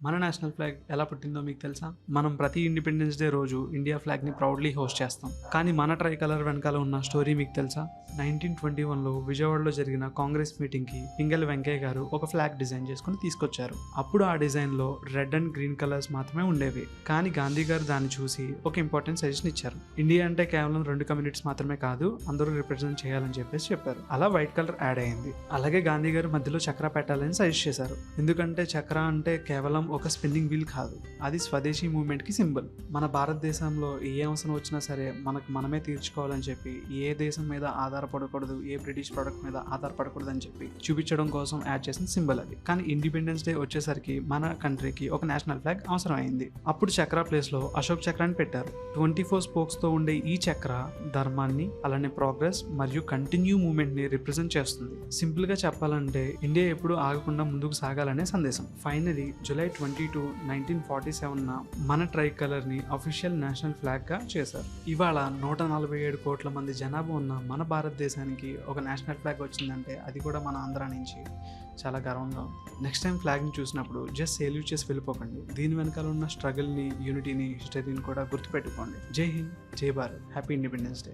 మన national flag ఎలా పుట్టిందో మీకు తెలుసా? మనం ప్రతి ఇండిపెండెన్స్ డే రోజు ఇండియా ఫ్లాగ్ ని ప్రౌడ్లీ హోస్ట్ చేస్తాం. కానీ మన ట్రై కలర్ వెనకాల ఉన్న స్టోరీ మీకు తెలుసా? 1921లో విజయవాడలో జరిగిన కాంగ్రెస్ మీటింగ్ కి పింగళి వెంకయ్య గారు ఒక ఫ్లాగ్ డిజైన్ చేసుకుని తీసుకొచ్చారు. అప్పుడు ఆ డిజైన్ లో రెడ్ అండ్ గ్రీన్ కలర్స్ మాత్రమే ఉండేవి. కానీ గాంధీ గారు దాన్ని చూసి ఒక ఇంపార్టెంట్ సజెషన్ ఇచ్చారు. ఇండియా అంటే కేవలం 2 కమ్యూనిటీస్ మాత్రమే కాదు, అందరూ రిప్రజెంట్ చేయాలని చెప్పారు. అలా వైట్ కలర్ యాడ్ అయింది. అలాగే గాంధీ గారు మధ్యలో చక్ర పెట్టాలని సజెస్ట్ చేశారు. ఎందుకంటే చక్ర అంటే కేవలం ఒక స్పిన్నింగ్ వీల్ కాదు, అది స్వదేశీ మూవ్మెంట్ కి సింబల్. మన భారతదేశంలో ఏ అవసరం వచ్చినా సరే మనమే తీర్చుకోవాలని చెప్పి, ఏ దేశం మీద ఆధారపడకూడదు, ఏ బ్రిటిష్ ప్రొడక్ట్ మీద ఆధారపడకూడదు అని చెప్పి చూపించడం కోసం యాడ్ చేసిన సింబల్ అది. కానీ ఇండిపెండెన్స్ డే వచ్చేసరికి మన కంట్రీకి ఒక నేషనల్ ఫ్లాగ్ అవసరం అయింది. అప్పుడు చక్ర ప్లేస్ లో అశోక్ చక్రాన్ని పెట్టారు. 24 స్పోక్స్ తో ఉండే ఈ చక్ర ధర్మాన్ని, అలానే ప్రోగ్రెస్ మరియు కంటిన్యూ మూవ్మెంట్ ని రిప్రజెంట్ చేస్తుంది. సింపుల్ గా చెప్పాలంటే ఇండియా ఎప్పుడు ఆగకుండా ముందుకు సాగాలనే సందేశం. ఫైనలీ జూలై 22, 1947 మన ట్రై కలర్ ని అఫీషియల్ నేషనల్ ఫ్లాగ్ గా చేశారు. ఇవాళ 147 కోట్ల మంది జనాభా ఉన్న మన భారతదేశానికి ఒక నేషనల్ ఫ్లాగ్ వచ్చిందంటే అది కూడా మన ఆంధ్ర నుంచి చాలా గర్వంగా ఉంది. నెక్స్ట్ టైం ఫ్లాగ్ ని చూసినప్పుడు జస్ట్ సేల్యూట్ చేసి వెళ్ళిపోకండి. దీని వెనకాల ఉన్న స్ట్రగుల్ ని, యూనిటీని, హిస్టరీని కూడా గుర్తుపెట్టుకోండి. జై హింద్, జై భారత్, హ్యాపీ ఇండిపెండెన్స్ డే.